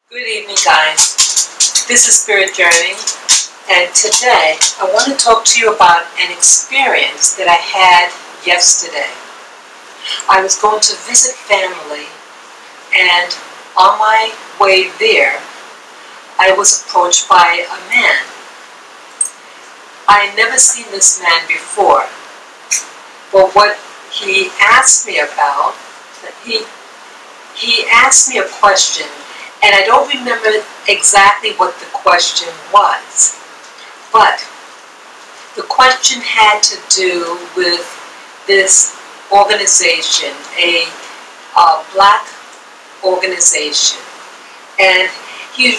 Good evening, guys. This is Spirit Journey, and today I want to talk to you about an experience that I had yesterday. I was going to visit family, and on my way there, I was approached by a man. I had never seen this man before, but what he asked me about, he asked me a question. And I don't remember exactly what the question was, but the question had to do with this organization, a black organization. And he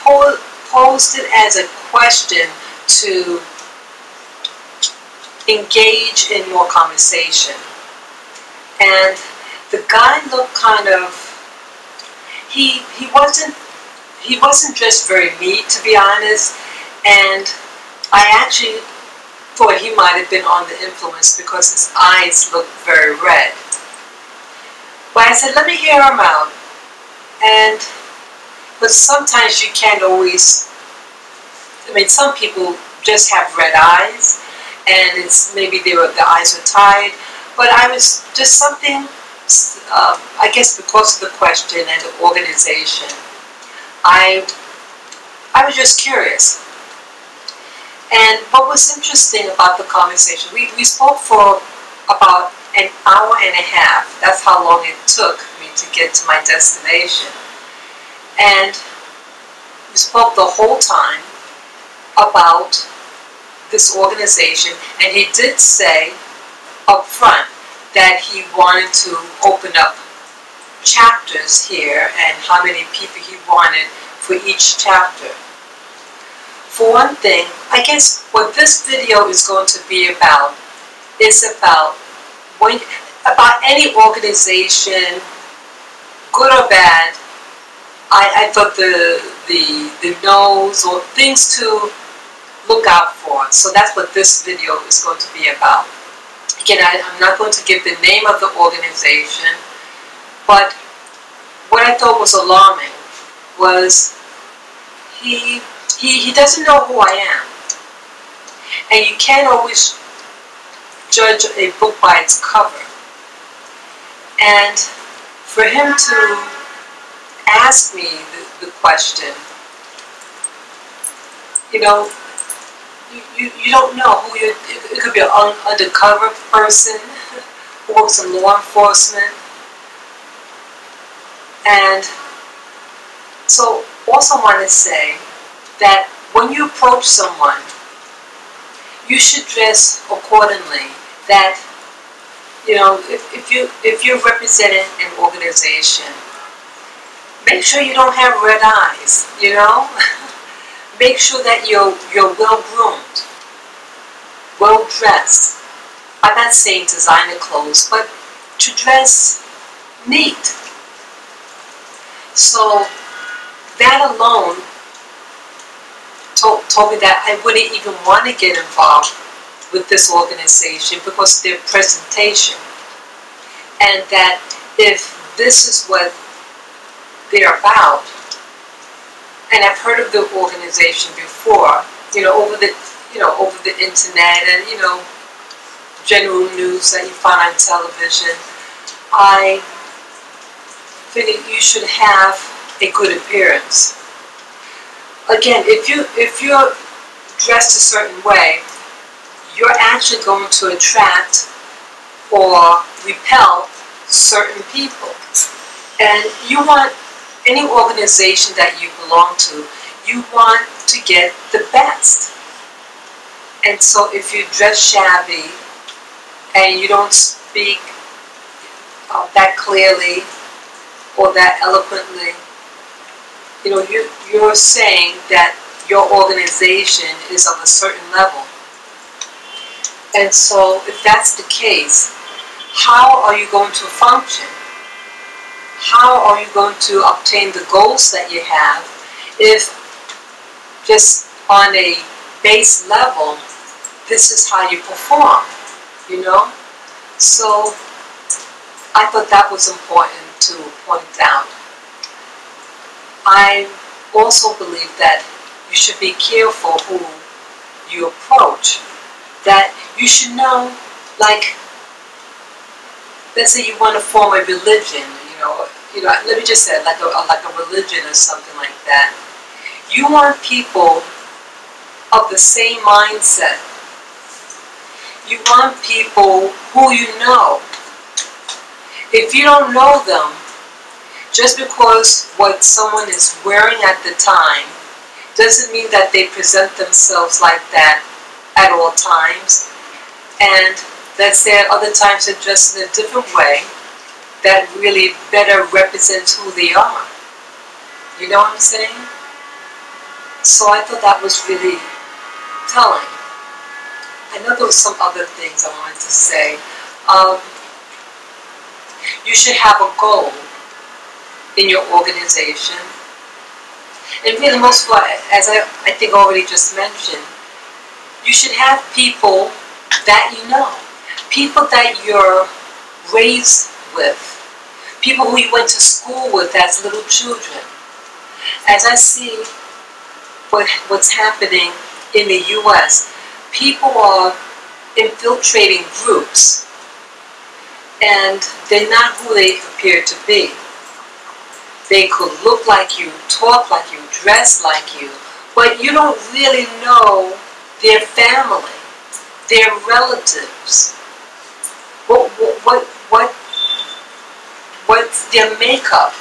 posed it as a question to engage in more conversation. And the guy looked kind of, he wasn't dressed very neat, to be honest, and I actually thought he might have been on the influence because his eyes looked very red. But I said, let me hear him out. But sometimes you can't always, some people just have red eyes, and it's maybe the eyes were tired, but I was just something, I guess because of the question and the organization, I was just curious. And what was interesting about the conversation, we spoke for about an hour and a half. That's how long it took me to get to my destination. And we spoke the whole time about this organization, and he did say up front that he wanted to open up chapters here and how many people he wanted for each chapter. For one thing, I guess what this video is going to be about is about any organization, good or bad. I thought the no's or things to look out for. So that's what this video is going to be about. Again, I'm not going to give the name of the organization, but what I thought was alarming was he doesn't know who I am. And you can't always judge a book by its cover. And for him to ask me the question, you don't know who you're. It could be an undercover person who works in law enforcement. And so also want to say that when you approach someone, you should dress accordingly. That, if you're representing an organization, make sure you don't have red eyes, Make sure that you're well-groomed, well-dressed. I'm not saying designer clothes, but to dress neat. So that alone told me that I wouldn't even want to get involved with this organization because of their presentation. And that if this is what they're about, and I've heard of the organization before, over the internet and, general news that you find on television, I figured you should have a good appearance. Again, if you're dressed a certain way, you're actually going to attract or repel certain people. And you want any organization that you belong to, you want to get the best. And so if you dress shabby and you don't speak that clearly or that eloquently, you're saying that your organization is of a certain level. And so if that's the case, how are you going to function? How are you going to obtain the goals that you have if just on a base level, this is how you perform, So I thought that was important to point out. I also believe that you should be careful who you approach. That you should know, like, let's say you want to form a religion, let me just say, like a religion or something like that. You want people of the same mindset. You want people who you know. If you don't know them, just because what someone is wearing at the time doesn't mean that they present themselves like that at all times. And let's say at other times they're dressed in a different way that really better represents who they are. You know what I'm saying? So I thought that was really telling. I know there was some other things I wanted to say. You should have a goal in your organization. And really, most of all, as I think already just mentioned, you should have people that you know. People that you're raised with. People who you went to school with as little children. As I see what's happening in the U.S., people are infiltrating groups, and they're not who they appear to be. They could look like you, talk like you, dress like you, but you don't really know their family, their relatives. What's their makeup?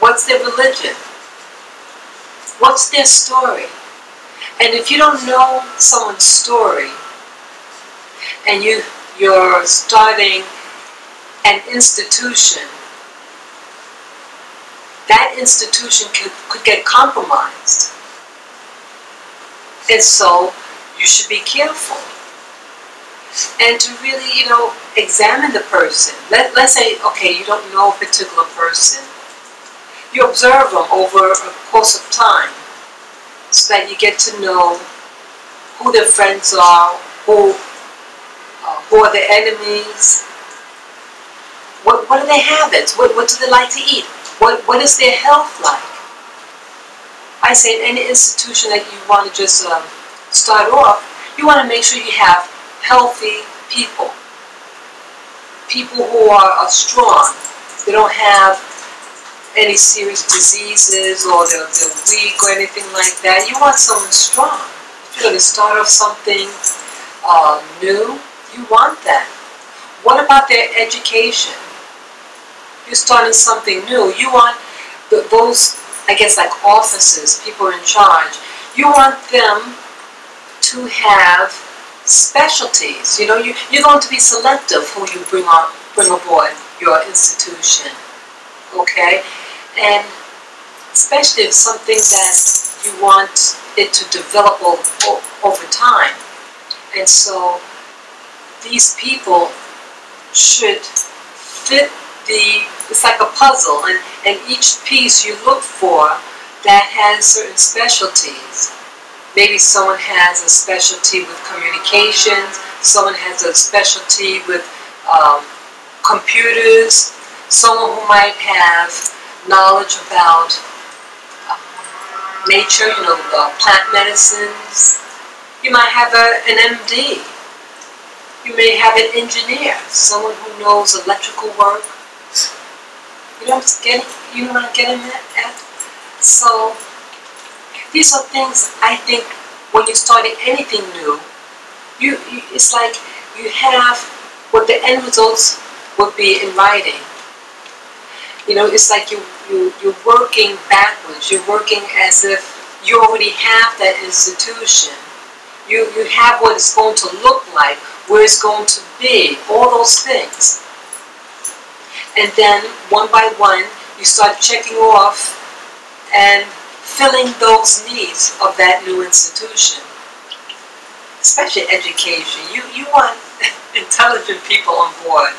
What's their religion? What's their story? And if you don't know someone's story, and you're starting an institution, that institution could get compromised. And so you should be careful. And to really, examine the person. Let's say, okay, you don't know a particular person. You observe them over a course of time so that you get to know who their friends are, who are their enemies, what are their habits, what do they like to eat, what is their health like. I say in any institution that you want to just start off, you want to make sure you have healthy people. People who are strong. They don't have any serious diseases or they're weak or anything like that. You want someone strong. If you're going to start off something new, you want that. What about their education? You're starting something new. You want those, I guess, like officers, people in charge. You want them to have specialties. You're going to be selective who you bring aboard your institution. Okay? And especially if something that you want it to develop over time. And so these people should fit it's like a puzzle, and each piece you look for that has certain specialties. Maybe someone has a specialty with communications, someone has a specialty with computers, someone who might have knowledge about nature, plant medicines. You might have an MD. You may have an engineer, someone who knows electrical work. You know what I'm getting at? So these are things I think when you're starting anything new, it's like you have what the end results would be in writing. It's like you're working backwards. You're working as if you already have that institution. You have what it's going to look like, where it's going to be, all those things. And then, one by one, you start checking off and filling those needs of that new institution. Especially education. You want intelligent people on board.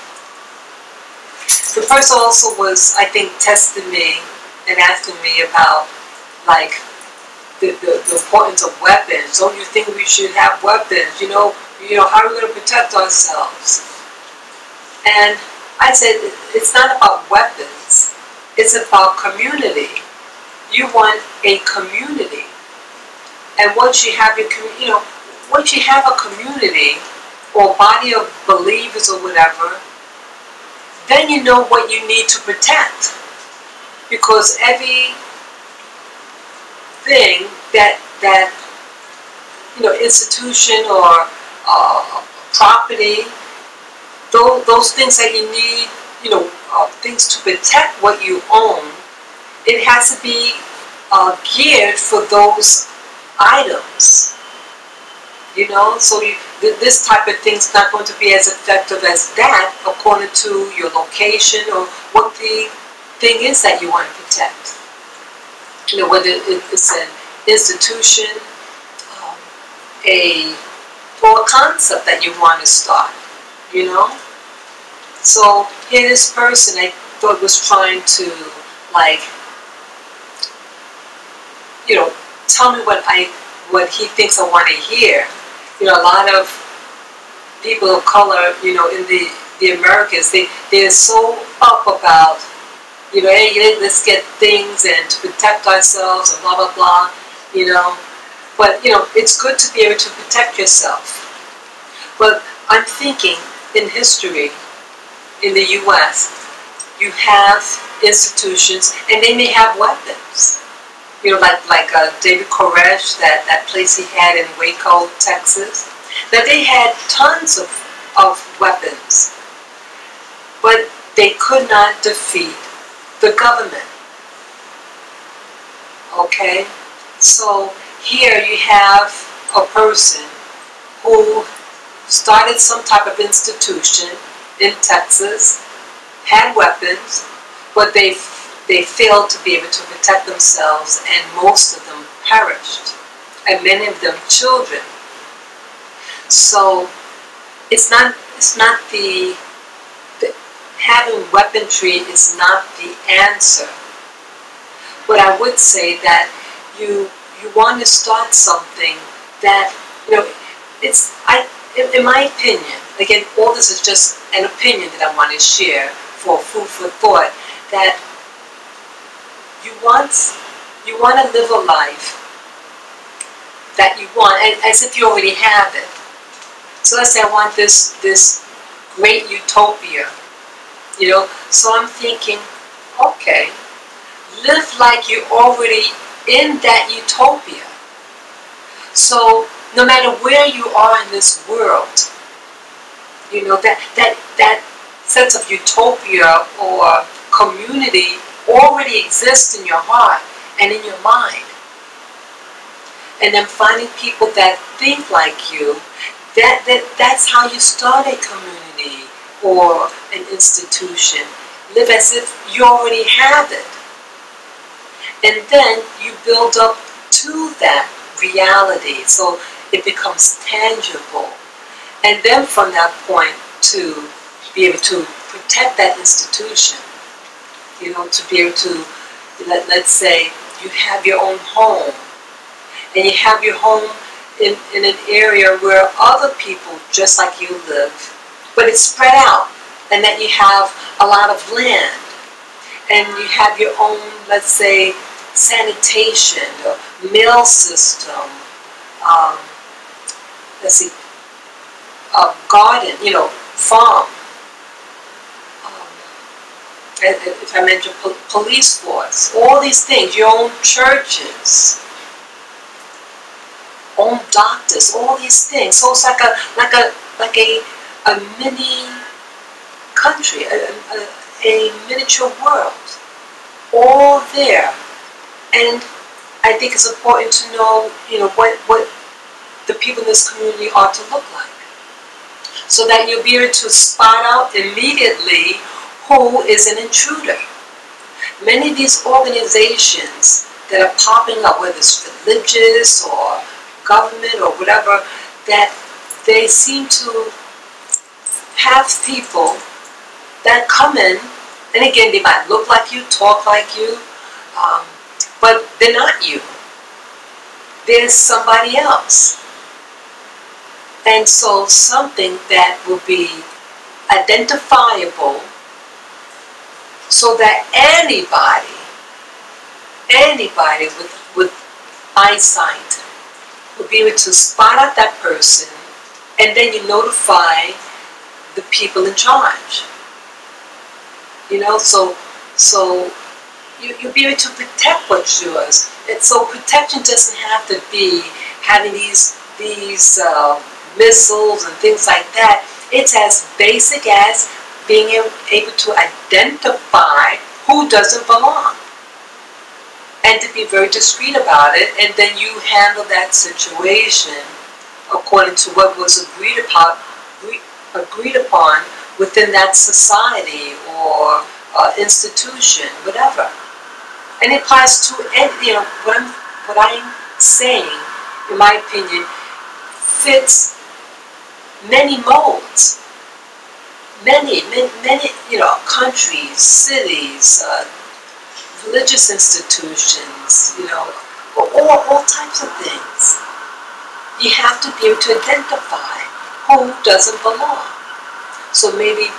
The person also was, I think, testing me and asking me about, like, the importance of weapons. Don't you think we should have weapons? How are we going to protect ourselves? And I said, it's not about weapons. It's about community. You want a community. And once you have your, once you have a community or body of believers or whatever, then you know what you need to protect. Because every thing that institution or property, those things that you need, things to protect what you own, it has to be geared for those items. So this type of thing's not going to be as effective as that according to your location or what the thing is that you want to protect. Whether it's an institution, or a concept that you want to start, So here this person I thought was trying to tell me what he thinks I want to hear. A lot of people of color, in the Americas, they're so up about, hey, let's get things and to protect ourselves and blah, blah, blah, But, it's good to be able to protect yourself. But I'm thinking in history, in the U.S., you have institutions and they may have weapons. Like David Koresh, that place he had in Waco, Texas, that they had tons of weapons, but they could not defeat the government. Okay? So here you have a person who started some type of institution in Texas, had weapons, but they failed to be able to protect themselves, and most of them perished, and many of them children. So it's not the having weaponry is not the answer. But I would say that you want to start something that in my opinion, again, all this is just an opinion that I want to share for food for thought, that you want to live a life that you want, as if you already have it. So let's say I want this great utopia, So I'm thinking, okay, live like you're already in that utopia. So no matter where you are in this world, that sense of utopia or community already exists in your heart and in your mind. And then finding people that think like you, that's how you start a community or an institution. Live as if you already have it. And then you build up to that reality so it becomes tangible. And then from that point to be able to protect that institution, to be able to, let's say you have your own home, and you have your home in an area where other people just like you live, but it's spread out, and that you have a lot of land, and you have your own, let's say, sanitation or mail system, garden, farm. If I mention police force, all these things, your own churches, own doctors, all these things. So it's like a mini country, a miniature world, all there. And I think it's important to know, what the people in this community ought to look like, so that you'll be able to spot out immediately who is an intruder. Many of these organizations that are popping up, whether it's religious or government or whatever, that they seem to have people that come in, and again, they might look like you, talk like you, but they're not you. There's somebody else. And so something that will be identifiable so that anybody with eyesight will be able to spot out that person, and then you notify the people in charge. You know, so you'll be able to protect what's yours. And so protection doesn't have to be having these missiles and things like that. It's as basic as being able to identify who doesn't belong, and to be very discreet about it, and then you handle that situation according to what was agreed upon within that society or institution, whatever. And it applies to, you know, what I'm saying, in my opinion, fits many modes, many, you know, countries, cities, religious institutions, you know, all types of things. You have to be able to identify who doesn't belong. So maybe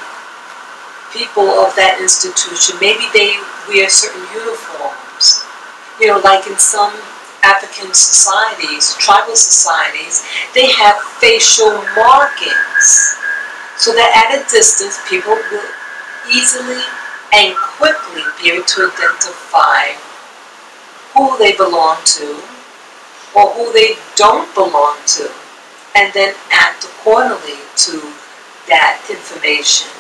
people of that institution, maybe they wear certain uniforms. You know, like in some African societies, tribal societies, they have facial markings. So that at a distance, people will easily and quickly be able to identify who they belong to or who they don't belong to, and then act accordingly to that information.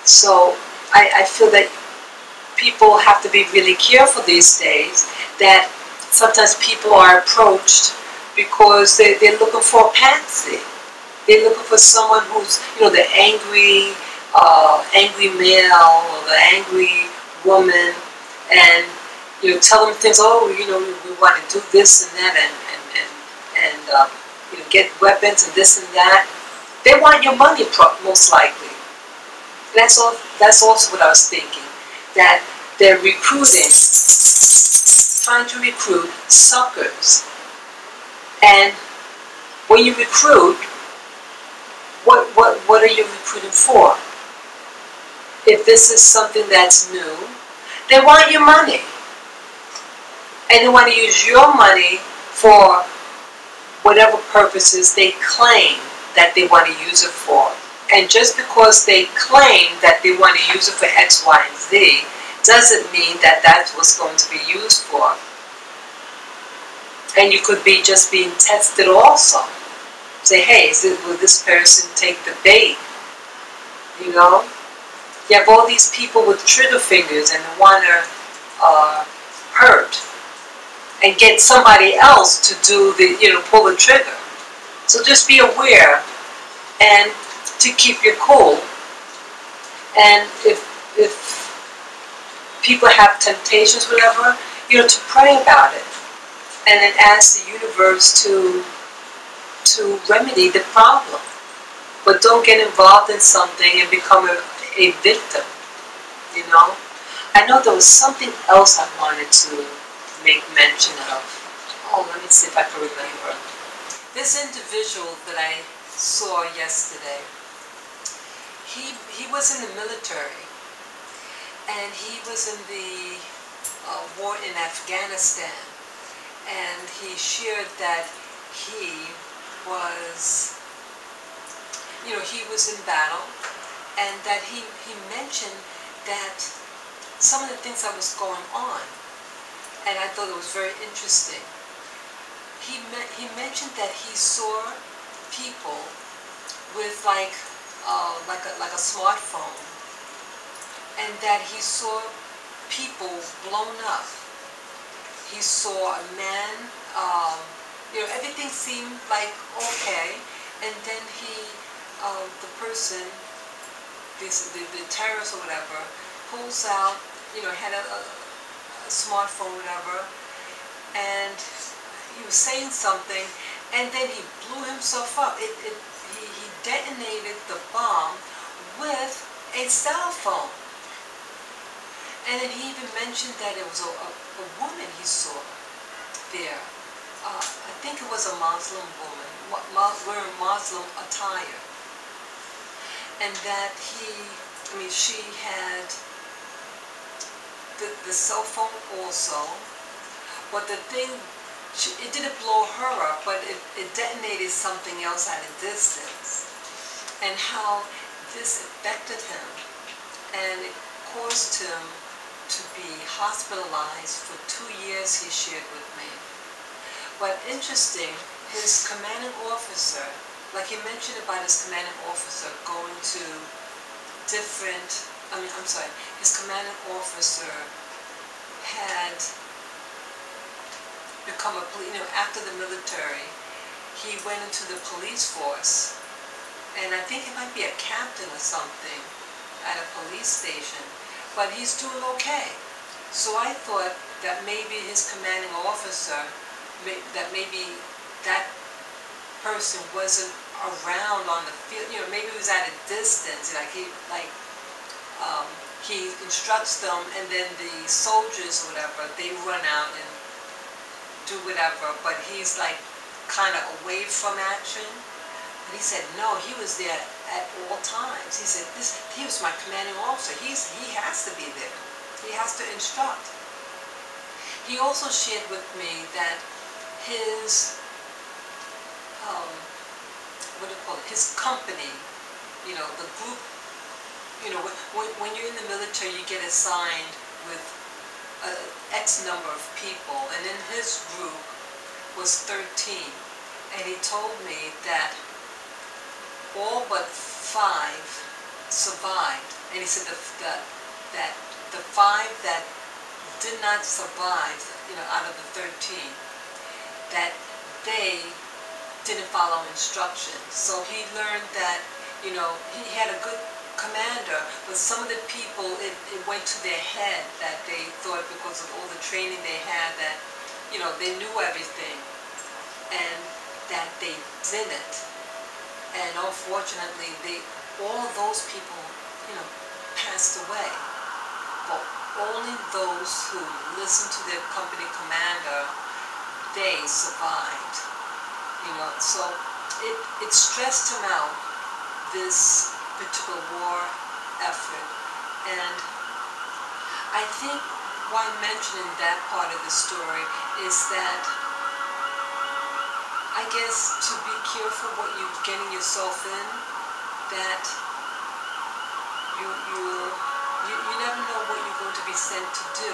So I feel that people have to be really careful these days, that sometimes people are approached because they're looking for a patsy. They're looking for someone who's, you know, the angry male or the angry woman, and, you know, tell them things. Oh, you know, we want to do this and that, and you know, get weapons and this and that. They want your money, most likely. That's all. That's also what I was thinking. That they're recruiting, trying to recruit suckers. And when you recruit, what are you recruiting for? If this is something that's new, they want your money. And they want to use your money for whatever purposes they claim that they want to use it for. And just because they claim that they want to use it for X, Y, and Z, doesn't mean that that's what's going to be used for. And you could be just being tested also. Say, hey, will this person take the bait? You know? You have all these people with trigger fingers and want to hurt and get somebody else to do the, you know, pull the trigger. So just be aware and to keep your cool. And if people have temptations, whatever, you know, to pray about it, and then ask the universe to remedy the problem. But don't get involved in something and become a victim, you know. I know there was something else I wanted to make mention of. Oh, let me see if I can remember. This individual that I saw yesterday, he was in the military, and he was in the war in Afghanistan, and he shared that he was, you know, he was in battle, and that he mentioned that some of the things that was going on, and I thought it was very interesting. He mentioned that he saw people with like a smartphone, and that he saw people blown up. He saw a man, you know, everything seemed like okay, and then the person, the terrorist or whatever, pulls out, you know, had a smartphone, whatever, and he was saying something, and then he blew himself up. He detonated the bomb with a cell phone. And then he even mentioned that it was a woman he saw there. I think it was a Muslim woman, wearing Muslim attire. And that she had the cell phone also. But the thing, it didn't blow her up, but it detonated something else at a distance. And how this affected him. And it caused him to be hospitalized for 2 years, he shared with me. But interesting, his commanding officer, like he mentioned about his commanding officer going to different, his commanding officer had become a police, after the military, he went into the police force. And I think he might be a captain or something at a police station, but he's doing okay. So I thought that maybe his commanding officer, that maybe that person wasn't around on the field, maybe he was at a distance, he instructs them, and then the soldiers or whatever, they run out and do whatever, but he's like kind of away from action. But he said, no, he was there at all times. He said, he was my commanding officer. He has to be there. He has to instruct. He also shared with me that his, his company, the group, when you're in the military, you get assigned with X number of people, and in his group was 13. And he told me that all but 5 survived, and he said that the 5 that did not survive, out of the 13, that they didn't follow instructions. So he learned that, he had a good commander, but some of the people, it went to their head that they thought, because of all the training they had, that, they knew everything, and that they didn't. And unfortunately, all of those people, passed away. But only those who listened to their company commander, they survived. So it stressed him out, this particular war effort. And I think why I'm mentioning that part of the story is that I guess to be careful what you're getting yourself in, that you never know what you're going to be sent to do.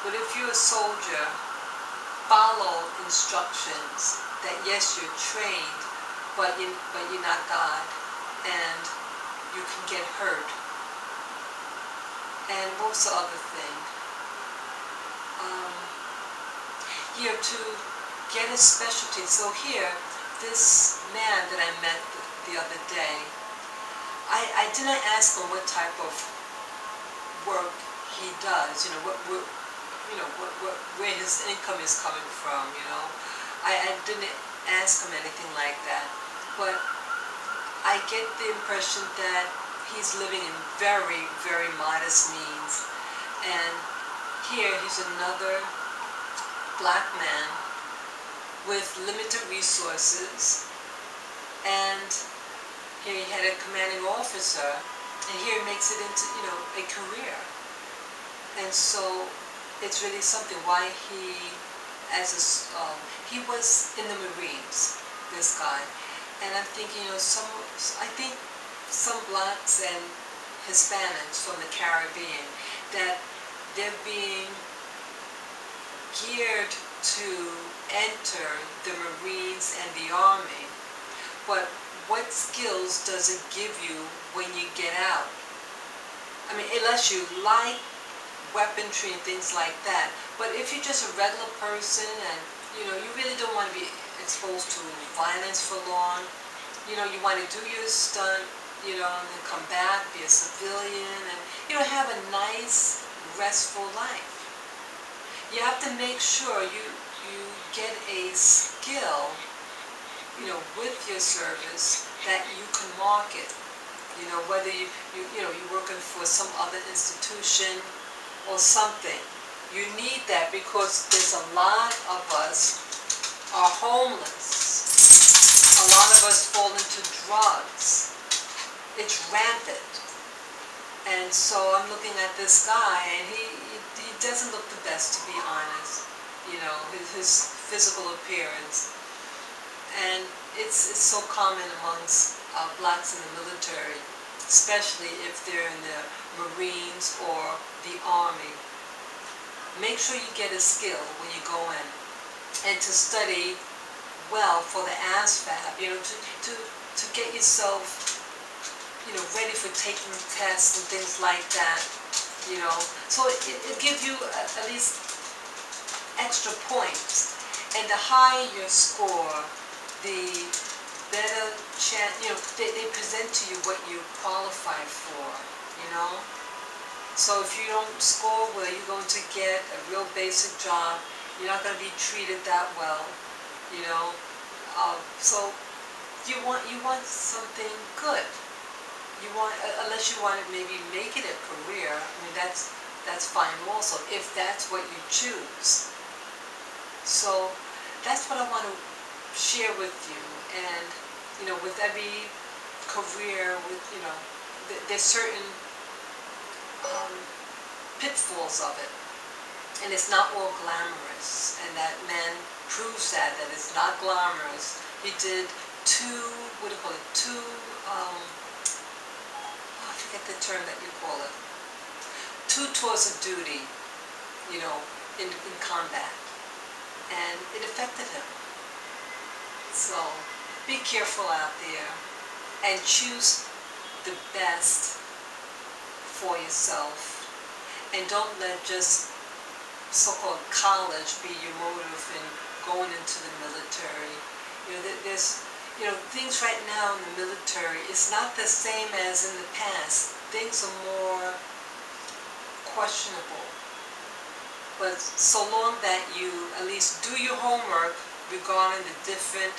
But if you're a soldier, follow instructions. That yes, you're trained, but you're not God, and you can get hurt. And what's the other thing? To get a specialty. So here, this man that I met the other day, I didn't ask him what type of work he does, where his income is coming from, I didn't ask him anything like that, but I get the impression that he's living in very, very modest means. And here he's another black man with limited resources, and here he had a commanding officer, and here he makes it into, a career. And so it's really something why he, he was in the Marines, this guy. And I'm thinking, I think some blacks and Hispanics from the Caribbean, that they're being geared to enter the Marines and the Army. But what skills does it give you when you get out? I mean, unless you like weaponry and things like that. But if you're just a regular person and, you really don't want to be exposed to violence for long, you want to do your stunt, and then come back, be a civilian, and, have a nice, restful life. You have to make sure you get a skill, with your service that you can market. Whether you're working for some other institution or something. You need that because there's a lot of us are homeless. A lot of us fall into drugs. It's rampant. And so I'm looking at this guy, and he doesn't look the best, to be honest. You know, his physical appearance. And it's so common amongst blacks in the military, especially if they're in the Marines or the Army. Make sure you get a skill when you go in, and to study well for the ASVAB, you know, to get yourself, you know, ready for taking tests and things like that, you know. So it gives you at least extra points. And the higher your score, the better chance, you know, they present to you what you qualify for, you know. So if you don't score well, you're going to get a real basic job. You're not going to be treated that well, you know. So you want something good. You want, unless you want to maybe make it a career. I mean, that's fine also, if that's what you choose. So that's what I want to share with you. And you know, with every career, with, you know, there's certain pitfalls of it, and it's not all glamorous. And that man proves that it's not glamorous. He did two, what do you call it? I forget the term that you call it. 2 tours of duty, you know, in combat, and it affected him. So be careful out there and choose the best for yourself, and don't let just so-called college be your motive in going into the military. You know, there's, you know, things right now in the military, it's not the same as in the past. Things are more questionable. But so long that you at least do your homework regarding the different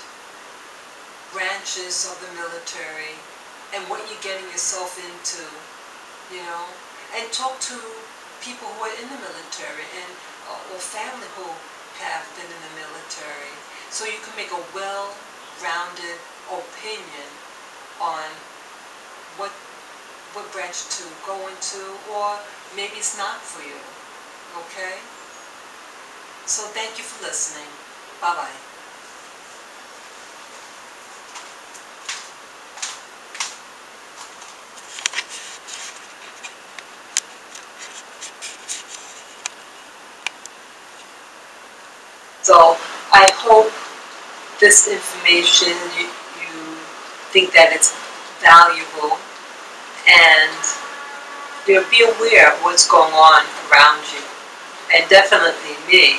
branches of the military and what you're getting yourself into, you know, and talk to people who are in the military and or family who have been in the military, so you can make a well-rounded opinion on what branch to go into, or maybe it's not for you. Okay? So thank you for listening. Bye-bye. So I hope this information, you think that it's valuable, and you know, be aware of what's going on around you. And definitely me,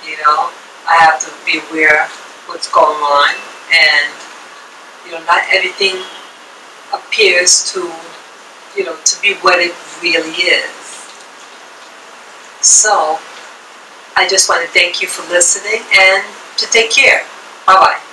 you know, I have to be aware of what's going on, and you know, not everything appears to, you know, to be what it really is. So I just want to thank you for listening, and to take care. Bye-bye.